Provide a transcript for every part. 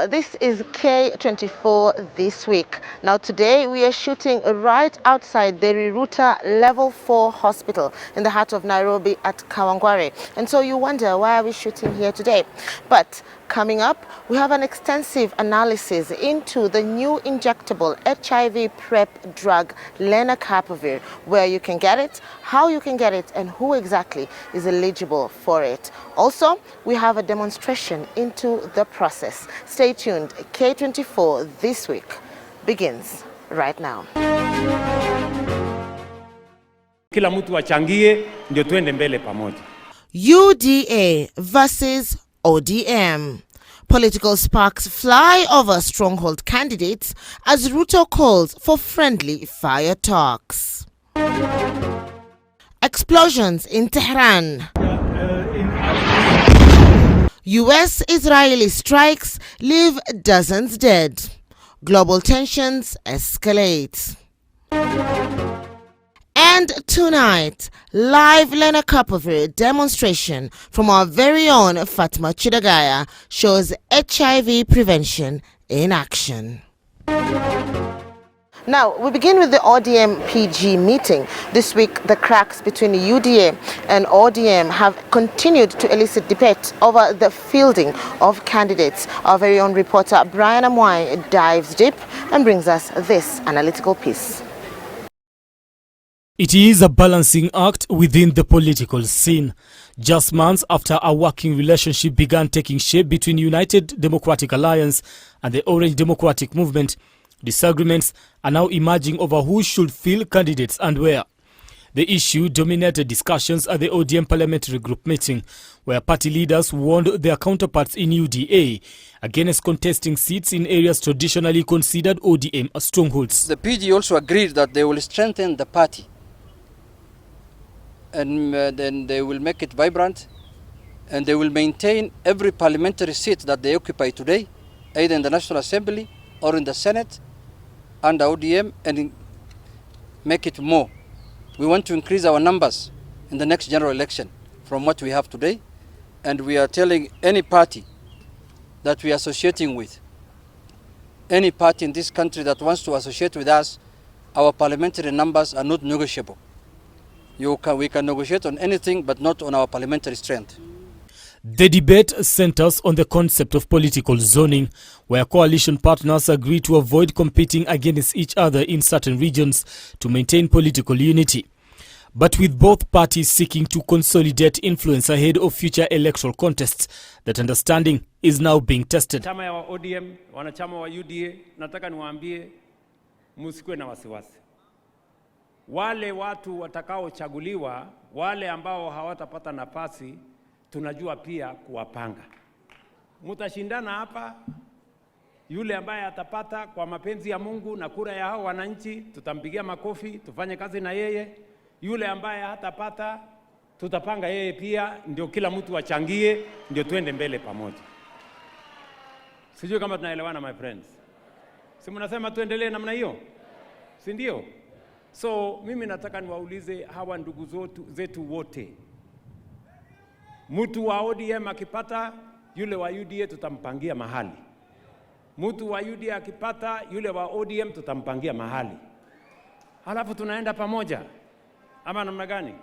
this is K24 this week. Now today we are shooting right outside the Riruta Level 4 Hospital in the heart of Nairobi at Kawangware. And so you wonder, why are we shooting here today? But coming up, we have an extensive analysis into the new injectable HIV PrEP drug, lenacapavir, where you can get it, how you can get it, and who exactly is eligible for it. Also, we have a demonstration into the process. Stay tuned. K24 this week begins right now. Kila mtu achangie ndio tuende mbele pamoja. UDA versus ODM. Political sparks fly over stronghold candidates as Ruto calls for friendly fire talks. Explosions in Tehran. US-Israeli strikes leave dozens dead. Global tensions escalate. And tonight, live lenacapavir demonstration from our very own Fatma Chidagaya shows HIV prevention in action. Now, we begin with the ODM-PG meeting. This week, the cracks between the UDA and ODM have continued to elicit debate over the fielding of candidates. Our very own reporter, Brian Amwai, dives deep and brings us this analytical piece. It is a balancing act within the political scene. Just months after a working relationship began taking shape between United Democratic Alliance and the Orange Democratic Movement, disagreements are now emerging over who should field candidates and where. The issue dominated discussions at the ODM parliamentary group meeting, where party leaders warned their counterparts in UDA against contesting seats in areas traditionally considered ODM as strongholds. The PG also agreed that they will strengthen the party, and then they will make it vibrant, and they will maintain every parliamentary seat that they occupy today, either in the National Assembly or in the Senate under ODM, and make it more. We want to increase our numbers in the next general election from what we have today, and we are telling any party that we are associating with, any party in this country that wants to associate with us, our parliamentary numbers are not negotiable. We can negotiate on anything, but not on our parliamentary strength. The debate centers on the concept of political zoning, where coalition partners agree to avoid competing against each other in certain regions to maintain political unity. But with both parties seeking to consolidate influence ahead of future electoral contests, that understanding is now being tested. Chama ya ODM, wanachama wa UDA, nataka niwaambie musikwe na wasiwasi. Wale watu watakaochaguliwa, wale ambao hawatapata nafasi, tunajua pia kuwapanga. Mutashindana hapa, yule ambaye atapata kwa mapenzi ya Mungu na kura ya hao wananchi, tutampigia makofi, tufanye kazi na yeye. Yule ambaye hatapata, tutapanga yeye pia, ndio kila mtu achangie, ndio tuende mbele pamoja. Sijui kama tunaelewana, my friends. Si mnasema tuendelee namna hiyo? Si ndio? So mimi nataka niwaulize hawa ndugu zetu wote. Mtu wa ODM akipata, yule wa UDA tutampangia mahali. Mtu wa UDA akipata, yule wa ODM tutampangia mahali. Halafu tunaenda pamoja. Ama namna gani?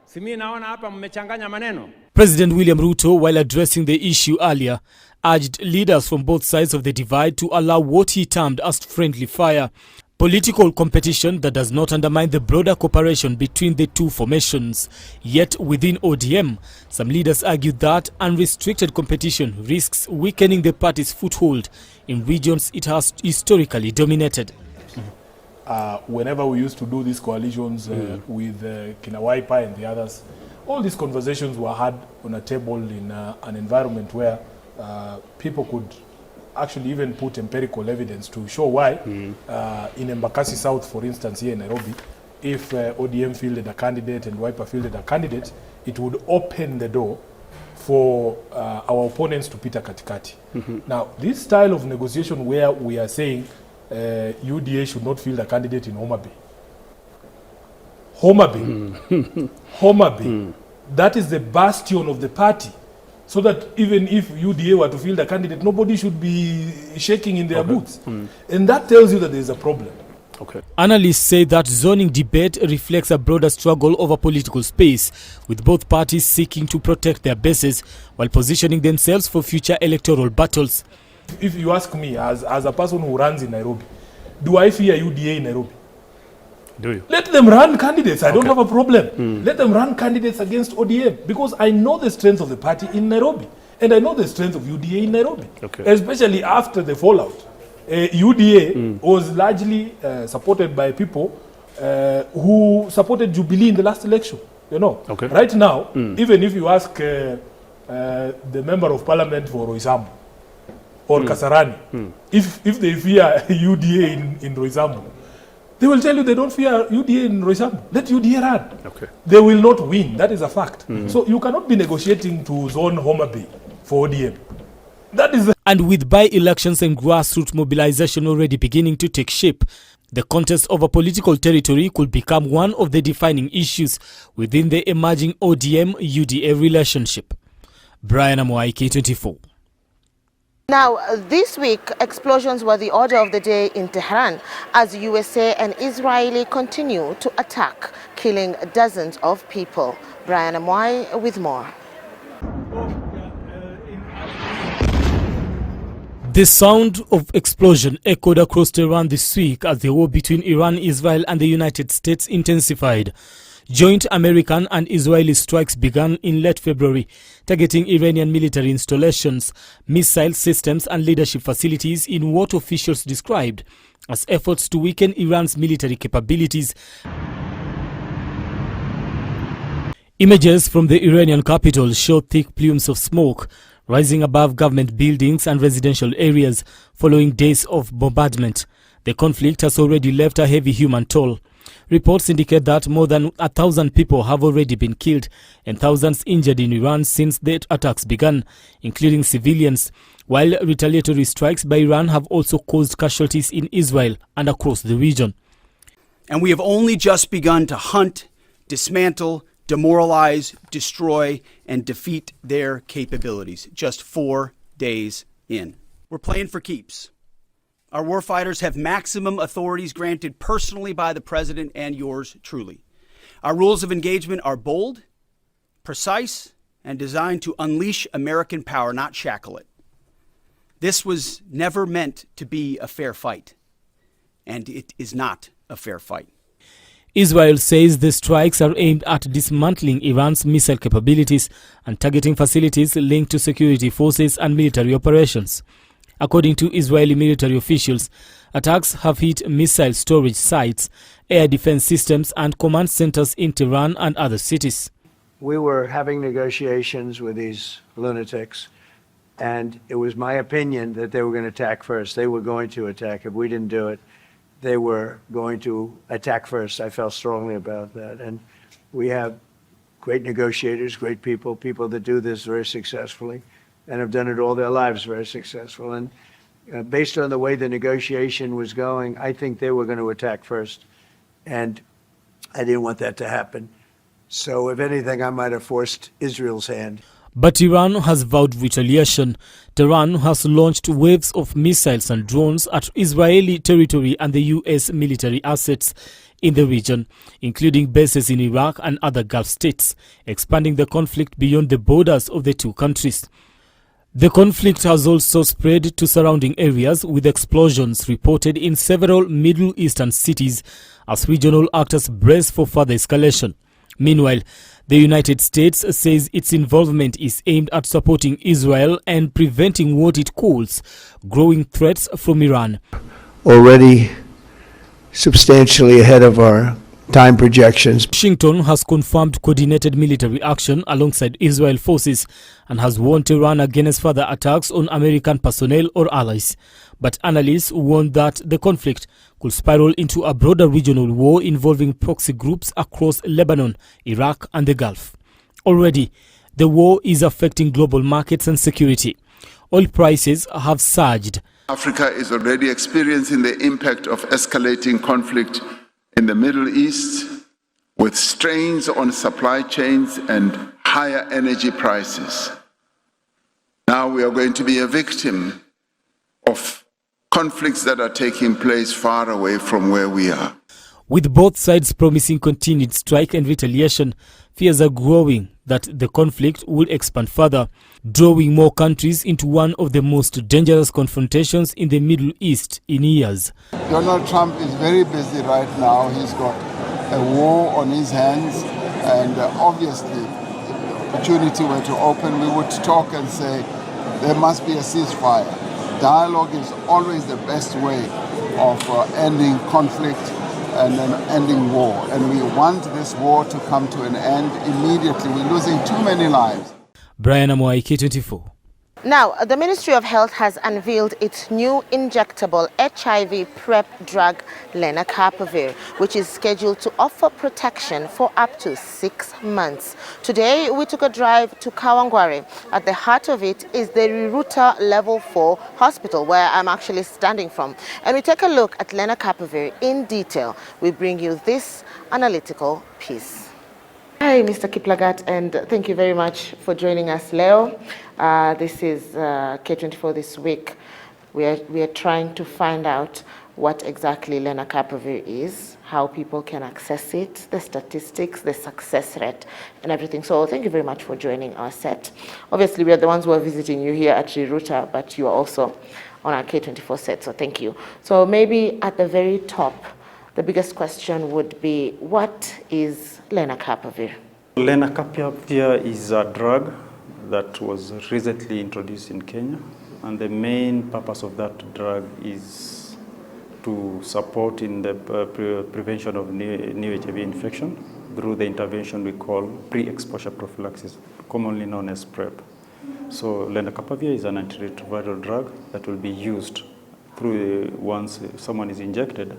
Si mimi naona hapa mmechanganya maneno. President William Ruto, while addressing the issue earlier, urged leaders from both sides of the divide to allow what he termed as friendly fire, political competition that does not undermine the broader cooperation between the two formations. Yet within ODM, some leaders argue that unrestricted competition risks weakening the party's foothold in regions it has historically dominated. Whenever we used to do these coalitions with Kina Wiper and the others, all these conversations were had on a table in an environment where people could actually even put empirical evidence to show why in Embakasi South, for instance, here in Nairobi, if ODM fielded a candidate and Wiper fielded a candidate, it would open the door for our opponents to pita katikati. Now, this style of negotiation where we are saying UDA should not field a candidate in Homa Bay, that is the bastion of the party. so that even if UDA were to field a candidate, nobody should be shaking in their boots. And that tells you that there is a problem. Okay. Analysts say that zoning debate reflects a broader struggle over political space, with both parties seeking to protect their bases while positioning themselves for future electoral battles. If you ask me, as a person who runs in Nairobi, do I fear UDA in Nairobi? Do you? Let them run candidates. I don't have a problem. Let them run candidates against ODM, because I know the strength of the party in Nairobi, and I know the strength of UDA in Nairobi, especially after the fallout. UDA was largely supported by people who supported Jubilee in the last election. You know, right now, even if you ask the member of parliament for Roysambu or Kasarani, if they fear UDA in Roysambu, they will tell you they don't fear UDA in Roysambu. Let UDA run. They will not win. That is a fact. So you cannot be negotiating to zone Homa Bay for ODM. That is and with by-elections and grassroots mobilization already beginning to take shape, the contest over political territory could become one of the defining issues within the emerging ODM-UDA relationship. Brian Amwai, K24. Now, this week, explosions were the order of the day in Tehran as USA and Israeli continue to attack, killing dozens of people. Brian Amwai with more. The sound of explosion echoed across Tehran this week as the war between Iran, Israel and the United States intensified. Joint American and Israeli strikes began in late February, targeting Iranian military installations, missile systems and leadership facilities in what officials described as efforts to weaken Iran's military capabilities. Images from the Iranian capital showed thick plumes of smoke rising above government buildings and residential areas following days of bombardment. The conflict has already left a heavy human toll. Reports indicate that more than 1,000 people have already been killed and thousands injured in Iran since the attacks began, including civilians, while retaliatory strikes by Iran have also caused casualties in Israel and across the region. And we have only just begun to hunt, dismantle, demoralize, destroy, and defeat their capabilities, just 4 days in. We're playing for keeps. Our warfighters have maximum authorities granted personally by the president and yours truly. Our rules of engagement are bold, precise, and designed to unleash American power, not shackle it. This was never meant to be a fair fight, and it is not a fair fight. Israel says the strikes are aimed at dismantling Iran's missile capabilities and targeting facilities linked to security forces and military operations. According to Israeli military officials, attacks have hit missile storage sites, air defense systems and command centers in Tehran and other cities. We were having negotiations with these lunatics, and it was my opinion that they were going to attack first. They were going to attack. If we didn't do it, they were going to attack first. I felt strongly about that. And we have great negotiators, great people, people that do this very successfully and have done it all their lives very successful. And based on the way the negotiation was going, I think they were going to attack first. And I didn't want that to happen. So if anything, I might have forced Israel's hand. But Iran has vowed retaliation. Tehran has launched waves of missiles and drones at Israeli territory and the U.S. military assets in the region, including bases in Iraq and other Gulf states, expanding the conflict beyond the borders of the two countries. The conflict has also spread to surrounding areas, with explosions reported in several Middle Eastern cities as regional actors brace for further escalation. Meanwhile, the United States says its involvement is aimed at supporting Israel and preventing what it calls growing threats from Iran. Already substantially ahead of our time projections. Washington has confirmed coordinated military action alongside Israel forces and has warned Iran against further attacks on American personnel or allies. But analysts warn that the conflict could spiral into a broader regional war involving proxy groups across Lebanon, Iraq and the Gulf. Already, the war is affecting global markets and security. Oil prices have surged. Africa is already experiencing the impact of escalating conflict in the Middle East, with strains on supply chains and higher energy prices. Now we are going to be a victim of conflicts that are taking place far away from where we are. With both sides promising continued strike and retaliation, fears are growing that the conflict will expand further, drawing more countries into one of the most dangerous confrontations in the Middle East in years. Donald Trump is very busy right now. He's got a war on his hands, and obviously, if the opportunity were to open, we would talk and say there must be a ceasefire. Dialogue is always the best way of ending conflict and then ending war. And we want this war to come to an end immediately. We're losing too many lives. Brian Amoai, K24. Now, the Ministry of Health has unveiled its new injectable HIV PrEP drug, lenacapavir, which is scheduled to offer protection for up to 6 months. Today, we took a drive to Kawangware. At the heart of it is the Riruta Level 4 Hospital, where I'm actually standing from. And we take a look at lenacapavir in detail. We bring you this analytical piece. Hi, Mr. Kiplagat, and thank you very much for joining us, Leo. This is K24 this week. We are trying to find out what exactly lenacapavir is, how people can access it, the statistics, the success rate, and everything. So thank you very much for joining our set. Obviously, we are the ones who are visiting you here at Riruta, but you are also on our K24 set, so thank you. So maybe at the very top, the biggest question would be, what is lenacapavir? Lenacapavir is a drug that was recently introduced in Kenya, and the main purpose of that drug is to support in the prevention of new HIV infection through the intervention we call pre-exposure prophylaxis, commonly known as PrEP. So lenacapavir is an antiretroviral drug that will be used through once someone is injected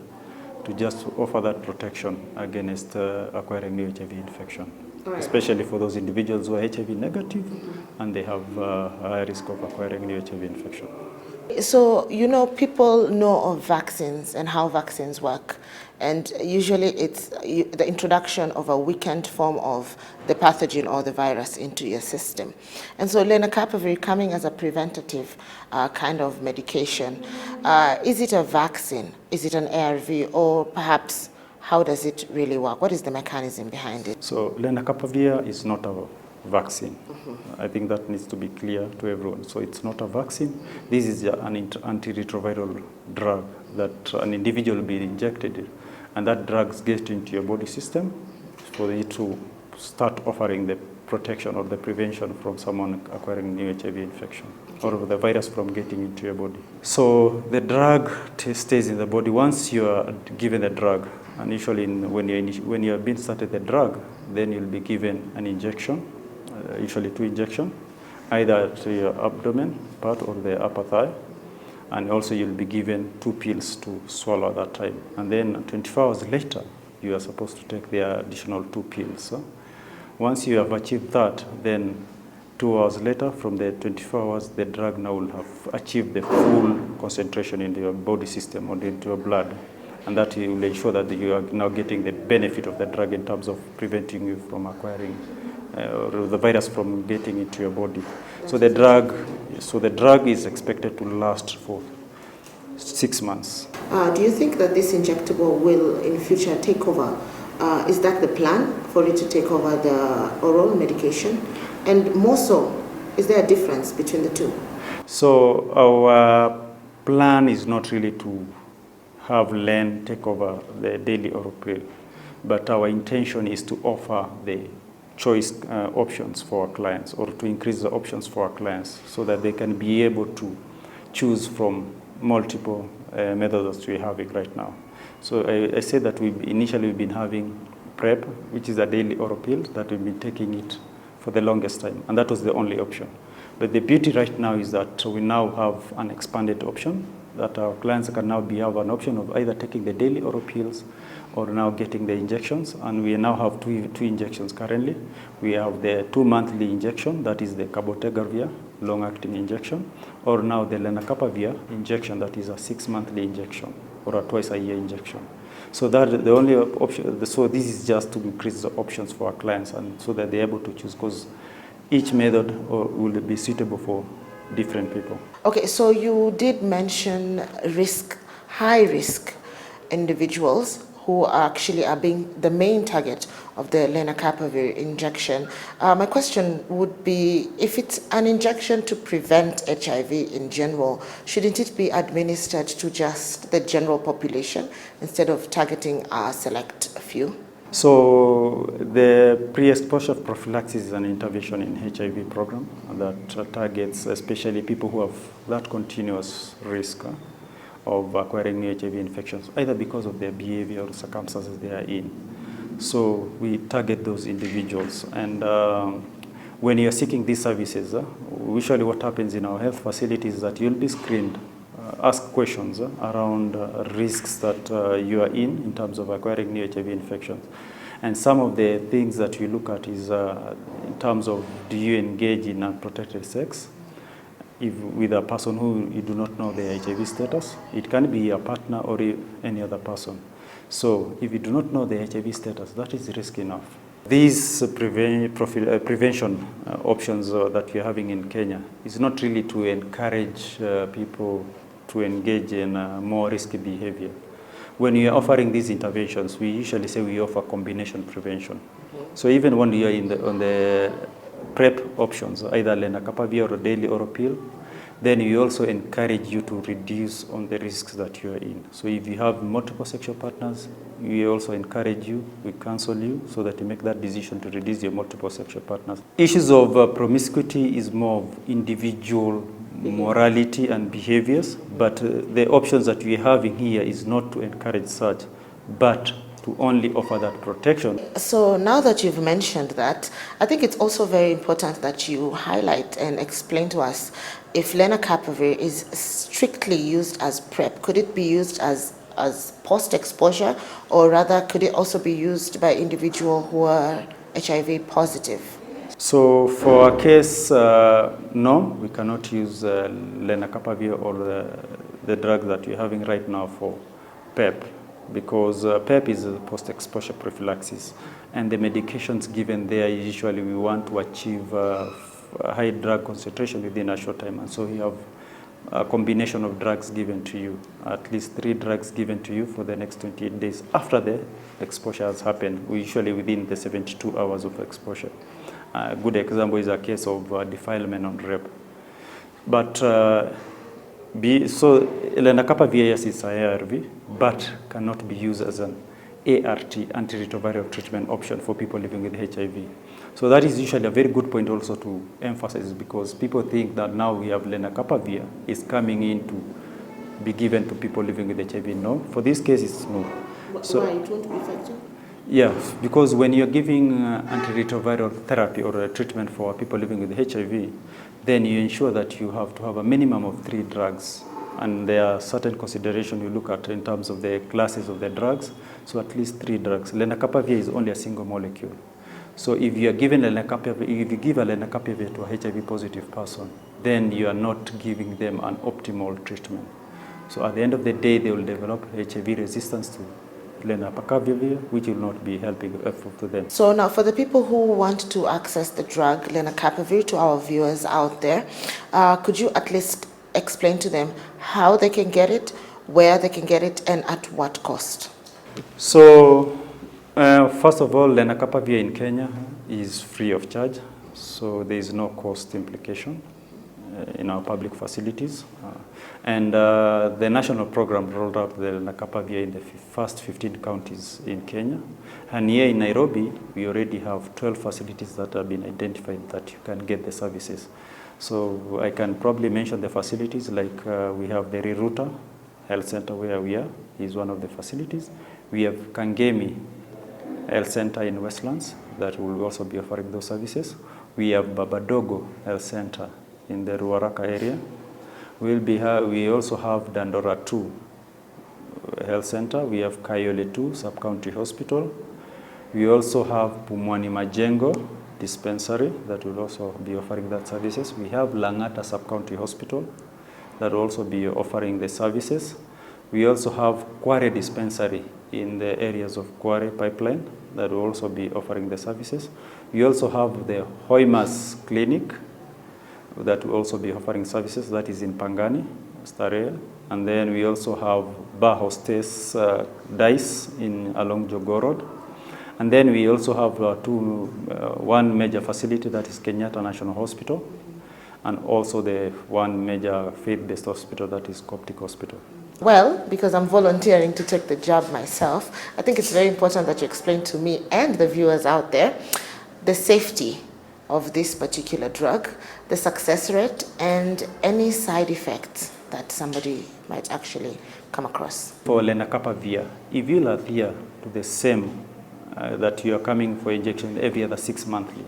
to just offer that protection against acquiring new HIV infection, especially for those individuals who are HIV negative and they have a high risk of acquiring new HIV infection. So, you know, people know of vaccines and how vaccines work. And usually it's the introduction of a weakened form of the pathogen or the virus into your system. And so lenacapavir coming as a preventative kind of medication, is it a vaccine? Is it an ARV? Or perhaps how does it really work? What is the mechanism behind it? So lenacapavir is not a vaccine. I think that needs to be clear to everyone. So it's not a vaccine. This is an antiretroviral drug that an individual will be injected, and that drug gets into your body system for you to start offering the protection or the prevention from someone acquiring new HIV infection or the virus from getting into your body. So the drug stays in the body once you are given the drug, and usually when you have been started the drug, then you'll be given an injection. Usually 2 injections, either to your abdomen part or the upper thigh, and also you'll be given 2 pills to swallow at that time. And then 24 hours later, you are supposed to take the additional 2 pills. Once you have achieved that, then 2 hours later, from the 24 hours, the drug now will have achieved the full concentration into your body system or into your blood. And that will ensure that you are now getting the benefit of the drug in terms of preventing you from acquiring the virus from getting into your body. So the drug is expected to last for 6 months. Do you think that this injectable will in future take over? Is that the plan, for it to take over the oral medication? And more so, is there a difference between the two? So our plan is not really to have LEN take over the daily oral pill, but our intention is to offer the choice options for our clients, or to increase the options for our clients so that they can be able to choose from multiple methods that we're having right now. So I said that we've initially been having PrEP, which is a daily oral pill that we've been taking it for the longest time, and that was the only option. But the beauty right now is that we now have an expanded option that our clients can now have an option of either taking the daily oral pills or now getting the injections, and we now have two injections currently. We have the 2-monthly injection, that is the cabotegravir long-acting injection, or now the lenacapavir injection, that is a 6-monthly injection or a twice-a-year injection. So that the only option. So this is just to increase the options for our clients, and so that they're able to choose, because each method will be suitable for different people. Okay, so you did mention high risk individuals who actually are being the main target of the lenacapavir injection. My question would be, if it's an injection to prevent HIV in general, shouldn't it be administered to just the general population instead of targeting a select few? So the pre-exposure prophylaxis is an intervention in HIV program that targets especially people who have that continuous risk of acquiring new HIV infections, either because of their behavior or circumstances they are in. So we target those individuals. And when you're seeking these services, usually what happens in our health facilities is that you'll be screened, ask questions around risks that you are in terms of acquiring new HIV infections. And some of the things that we look at is in terms of, do you engage in unprotected sex with a person who you do not know their HIV status? It can be a partner or any other person. So if you do not know the HIV status, that is risk enough. These prevention options that we're having in Kenya is not really to encourage people to engage in more risky behavior. When you're offering these interventions, we usually say we offer combination prevention. So even when you're on the PrEP options, either lenacapavir or daily oral pill, then we also encourage you to reduce on the risks that you are in. So if you have multiple sexual partners, we also encourage you, we counsel you so that you make that decision to reduce your multiple sexual partners. Issues of promiscuity is more of individual morality and behaviors, but the options that we're having here is not to encourage such, but to only offer that protection. So now that you've mentioned that, I think it's also very important that you highlight and explain to us if lenacapavir is strictly used as PrEP. Could it be used as post-exposure, or rather could it also be used by individuals who are HIV positive? So for a case, no, we cannot use lenacapavir or the drug that we're having right now for PEP, because PEP is a post-exposure prophylaxis, and the medications given there usually we want to achieve a high drug concentration within a short time, and so you have a combination of drugs given to you, at least 3 drugs given to you for the next 28 days after the exposure has happened, usually within the 72 hours of exposure. A good example is a case of defilement on rape. But so lenacapavir, yes, is an ARV, but cannot be used as an ART, antiretroviral treatment option for people living with HIV. So that is usually a very good point also to emphasize, because people think that now we have lenacapavir is coming in to be given to people living with HIV. No, for this case it's no. So, why? It won't be effective? Yeah, because when you're giving antiretroviral therapy or a treatment for people living with HIV, then you ensure that you have to have a minimum of 3 drugs. And there are certain considerations you look at in terms of the classes of the drugs. So at least 3 drugs. Lenacapavir is only a single molecule. So if you are given lenacapavir, if you give a lenacapavir to a HIV positive person, then you are not giving them an optimal treatment. So at the end of the day, they will develop HIV resistance to lenacapavir, which will not be helping to them. So now, for the people who want to access the drug lenacapavir, to our viewers out there, could you at least explain to them how they can get it, where they can get it, and at what cost? So first of all, lenacapavir in Kenya is free of charge, so there is no cost implication in our public facilities. And the national program rolled out the lenacapavir in the first 15 counties in Kenya. And here in Nairobi, we already have 12 facilities that have been identified that you can get the services. So I can probably mention the facilities, like we have the Riruta Health Center where we are, is one of the facilities. We have Kangemi Health Center in Westlands that will also be offering those services. We have Babadogo Health Center in the Ruaraka area. We also have Dandora 2 Health Center. We have Kayole 2 Sub-County Hospital. We also have Pumwani Majengo Dispensary that will also be offering that services. We have Langata Sub-County Hospital that will also be offering the services. We also have Kware Dispensary in the areas of Kware Pipeline that will also be offering the services. We also have the Hoimas Clinic that will also be offering services. That is in Pangani, Starehe. And then we also have bar hostess Dice along Jogoo Road. And then we also have one major facility, that is Kenyatta National Hospital, and also the one major faith-based hospital, that is Coptic Hospital. Well, because I'm volunteering to take the job myself, I think it's very important that you explain to me and the viewers out there the safety of this particular drug, the success rate, and any side effects that somebody might actually come across. For lenacapavir, if you adhere to the same that you are coming for injection every other 6 monthly,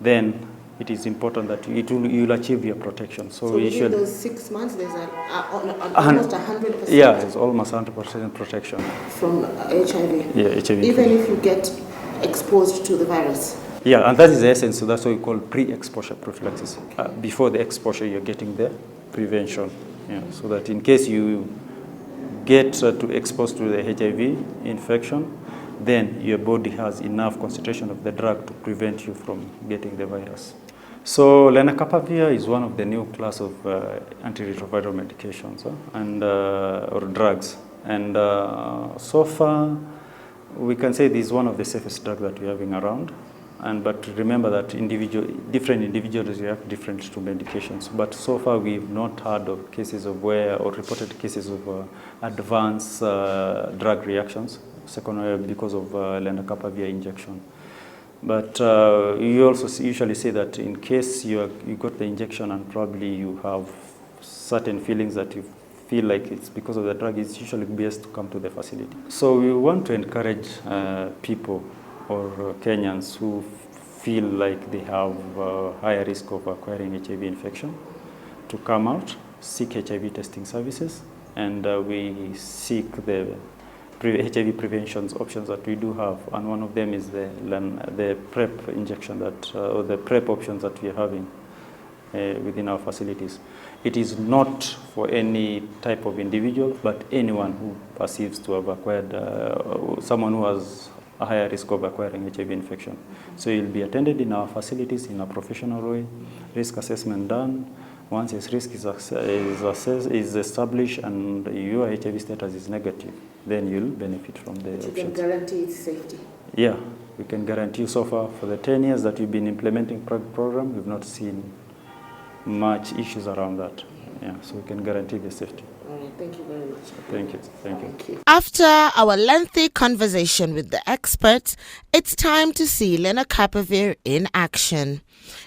then it is important that you'll achieve your protection. So within those 6 months, there's almost 100%? Yeah, it's almost 100% protection. From HIV? Yeah, HIV. Even if you get exposed to the virus? Yeah, and that is the essence. So that's what we call pre-exposure prophylaxis. Before the exposure, you're getting the prevention. Yeah, so that in case you get exposed to the HIV infection, then your body has enough concentration of the drug to prevent you from getting the virus. So lenacapavir is one of the new class of antiretroviral medications or drugs. And so far, we can say this is one of the safest drugs that we're having around. But remember that different individuals react different to medications. But so far, we've not heard of cases of reported cases of advanced drug reactions, secondary because of lenacapavir injection. But you also usually say that in case you got the injection and probably you have certain feelings that you feel like it's because of the drug, it's usually best to come to the facility. So we want to encourage people or Kenyans who feel like they have a higher risk of acquiring HIV infection to come out, seek HIV testing services, and we seek the HIV prevention options that we do have, and one of them is the PrEP injection or the PrEP options that we are having within our facilities. It is not for any type of individual, but anyone who perceives to have acquired, someone who has a higher risk of acquiring HIV infection. So you'll be attended in our facilities in a professional way, risk assessment done. Once this risk is established and your HIV status is negative, then you'll benefit from the options. You can guarantee its safety? Yeah, we can guarantee so far for the 10 years that we've been implementing program, we've not seen much issues around that. Yeah, so we can guarantee the safety. All right, thank you very much. Thank you. Thank you. After our lengthy conversation with the experts, it's time to see lenacapavir in action.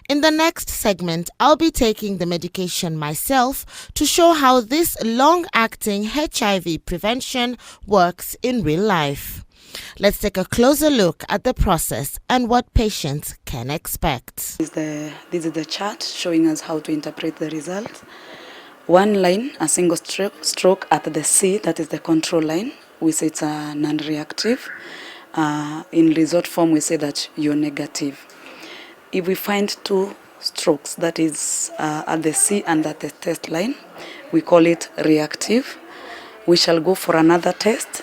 In the next segment, I'll be taking the medication myself to show how this long-acting HIV prevention works in real life. Let's take a closer look at the process and what patients can expect. This is the chart showing us how to interpret the results. One line, a single stroke at the C, that is the control line. We say it's a non-reactive. In result form, we say that you're negative. If we find two strokes, that is at the C and at the test line, we call it reactive. We shall go for another test.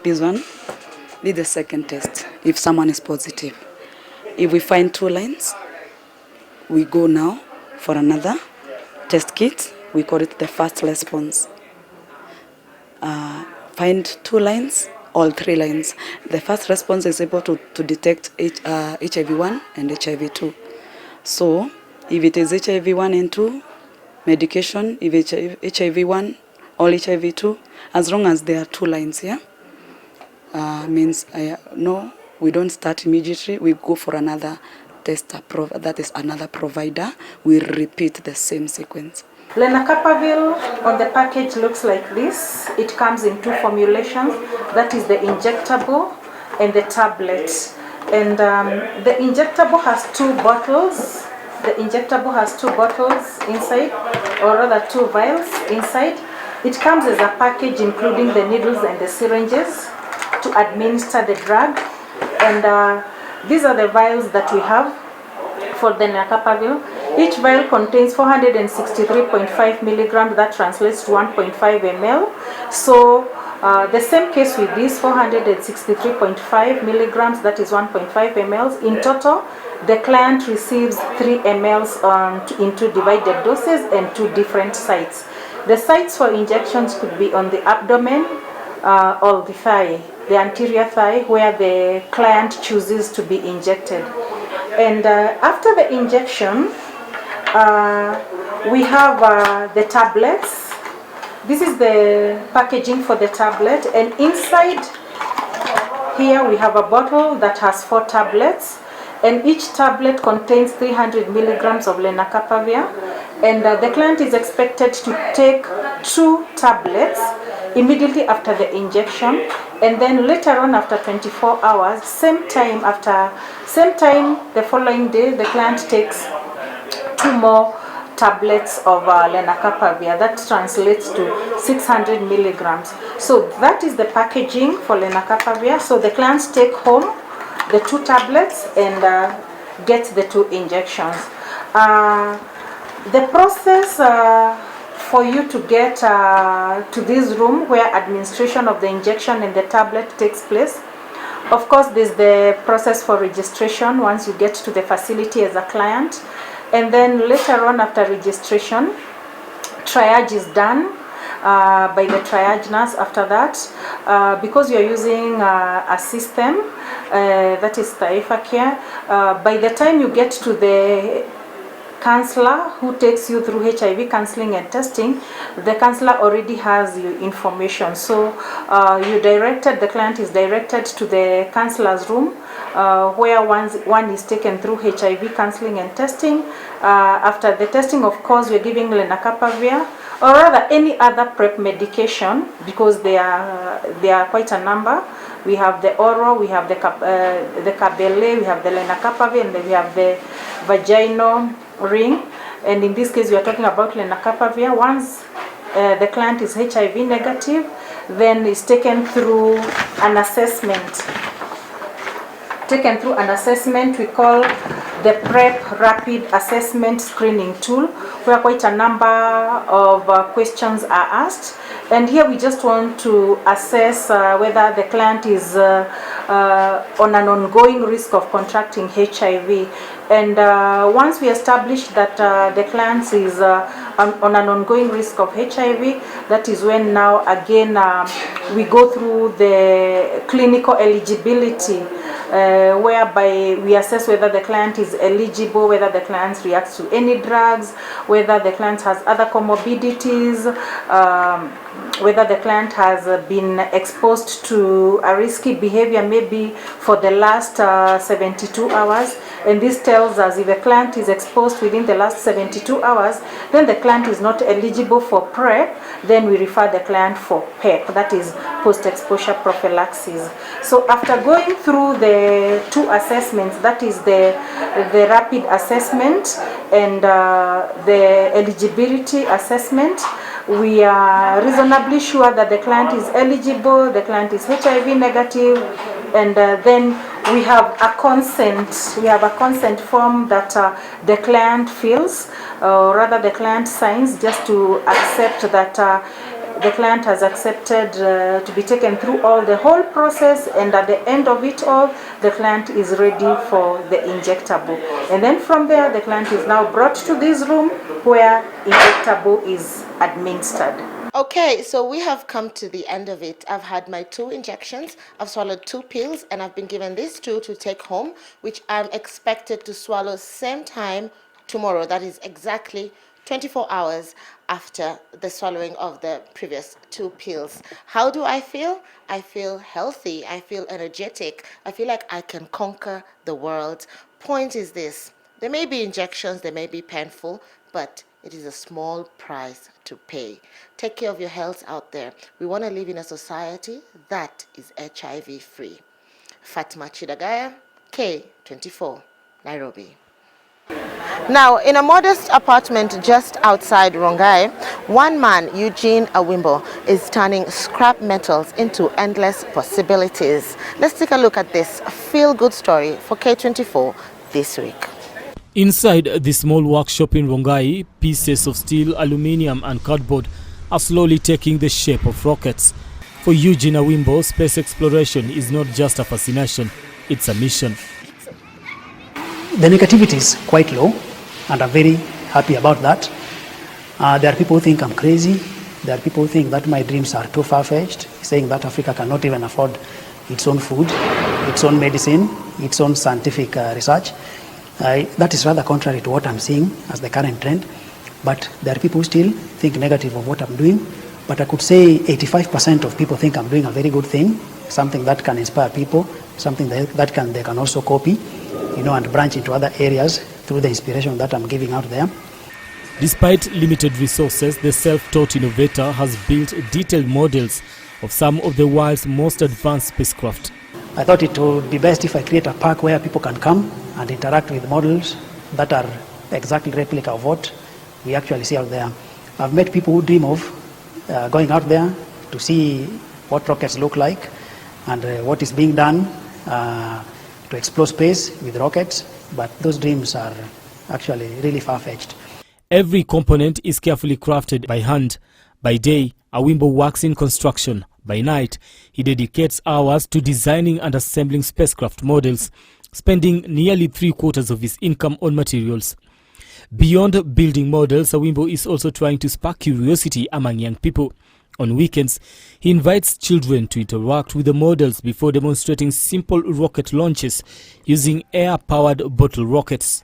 This one is the second test, if someone is positive. If we find two lines, we go now for another test kit. We call it the first response. Find two lines, all three lines. The first response is able to detect HIV1 and HIV2. So if it is HIV1 and 2, medication. If it's HIV1, all HIV2, as long as there are two lines here, means no, we don't start immediately. We go for another tester, that is another provider. We repeat the same sequence. Lenacapavir on the package looks like this. It comes in two formulations. That is the injectable and the tablet. And the injectable has two bottles. The injectable has two bottles inside, or rather two vials inside. It comes as a package including the needles and the syringes to administer the drug. And these are the vials that we have for the lenacapavir. Each vial contains 463.5 milligrams, that translates to 1.5 ml. So The same case with this 463.5 milligrams, that is 1.5 mLs. In total, the client receives 3 mLs in 2 divided doses and 2 different sites. The sites for injections could be on the abdomen or the thigh, the anterior thigh, where the client chooses to be injected. And after the injection, we have the tablets. This is the packaging for the tablet, and inside here we have a bottle that has 4 tablets, and each tablet contains 300 milligrams of lenacapavir, and the client is expected to take 2 tablets immediately after the injection, and then later on after 24 hours, same time the following day, the client takes 2 more tablets of lenacapavir. That translates to 600 milligrams. So that is the packaging for lenacapavir. So the clients take home the 2 tablets and get the 2 injections. The process for you to get to this room where administration of the injection and the tablet takes place, of course there's the process for registration once you get to the facility as a client. And then later on after registration, triage is done by the triage nurse after that. Because you're using a system, that is Taifa Care, by the time you get to the counselor who takes you through HIV counseling and testing, the counselor already has your information. So the client is directed to the counselor's room, where one is taken through HIV counseling and testing. After the testing, of course, we're giving lenacapavir, or rather any other PrEP medication, because there are quite a number. We have the oral, we have the Cabele, we have the lenacapavir, and then we have the vaginal ring. And in this case, we are talking about lenacapavir. Once the client is HIV negative, then is taken through an assessment. We call the PrEP Rapid Assessment Screening Tool, where quite a number of questions are asked. And here we just want to assess whether the client is on an ongoing risk of contracting HIV. And once we establish that the client is on an ongoing risk of HIV, that is when now again we go through the clinical eligibility, whereby we assess whether the client is eligible, whether the client reacts to any drugs, whether the client has other comorbidities, whether the client has been exposed to a risky behavior maybe for the last 72 hours. And this tells us if the client is exposed within the last 72 hours, then the client is not eligible for PrEP, then we refer the client for PEP, that is post-exposure prophylaxis. So after going through the 2 assessments, that is the rapid assessment and the eligibility assessment, we are reasonably sure that the client is eligible, the client is HIV negative, and then we have a consent form that the client fills, or rather the client signs, just to accept that the client has accepted to be taken through the whole process, and at the end of it all, the client is ready for the injectable. And then from there, the client is now brought to this room where injectable is administered. Okay, so we have come to the end of it. I've had my 2 injections, I've swallowed 2 pills, and I've been given these 2 to take home, which I'm expected to swallow same time tomorrow. That is exactly 24 hours after the swallowing of the previous 2 pills. How do I feel? I feel healthy, I feel energetic, I feel like I can conquer the world. Point is this: there may be injections, they may be painful, but it is a small price to pay. Take care of your health out there. We want to live in a society that is HIV free. Fatma Chidagaya, K24, Nairobi. Now, in a modest apartment just outside Rongai, one man, Eugene Awimbo, is turning scrap metals into endless possibilities. Let's take a look at this feel-good story for K24 this week. Inside the small workshop in Rongai, pieces of steel, aluminium and cardboard are slowly taking the shape of rockets. For Eugene Awimbo, space exploration is not just a fascination, it's a mission. The negativity is quite low, and I'm very happy about that. There are people who think I'm crazy. There are people who think that my dreams are too far-fetched, saying that Africa cannot even afford its own food, its own medicine, its own scientific research. That is rather contrary to what I'm seeing as the current trend. But there are people who still think negative of what I'm doing. But I could say 85% of people think I'm doing a very good thing, something that can inspire people, something that they can also copy, and branch into other areas through the inspiration that I'm giving out there. Despite limited resources, the self-taught innovator has built detailed models of some of the world's most advanced spacecraft. I thought it would be best if I create a park where people can come and interact with models that are exactly replica of what we actually see out there. I've met people who dream of going out there to see what rockets look like and what is being done to explore space with rockets, but those dreams are actually really far-fetched. Every component is carefully crafted by hand. By day, Awimbo works in construction. By night, he dedicates hours to designing and assembling spacecraft models, spending nearly 3/4 of his income on materials. Beyond building models, Awimbo is also trying to spark curiosity among young people. On weekends, he invites children to interact with the models before demonstrating simple rocket launches using air-powered bottle rockets.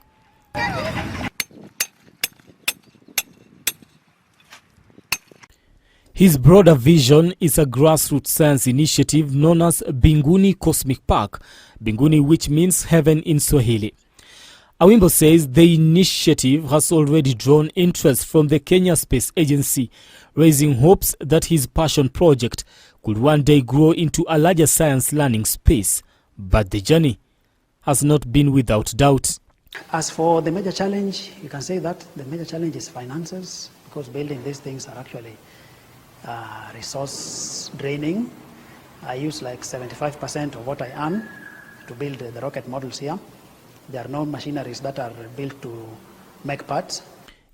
His broader vision is a grassroots science initiative known as Binguni Cosmic Park, Binguni which means heaven in Swahili. Awimbo says the initiative has already drawn interest from the Kenya Space Agency, raising hopes that his passion project could one day grow into a larger science learning space. But the journey has not been without doubt. As for the major challenge, you can say that the major challenge is finances, because building these things are actually resource draining. I use like 75% of what I earn to build the rocket models here. There are no machineries that are built to make parts.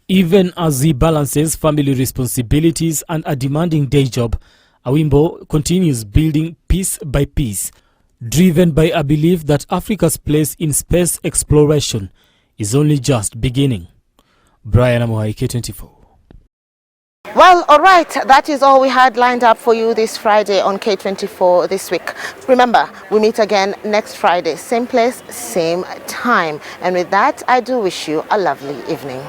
Even as he balances family responsibilities and a demanding day job, Awimbo continues building piece by piece, driven by a belief that Africa's place in space exploration is only just beginning. Brian Amohai, K24. Well, all right, that is all we had lined up for you this Friday on K24 this week. Remember, we meet again next Friday, same place, same time. And with that, I do wish you a lovely evening.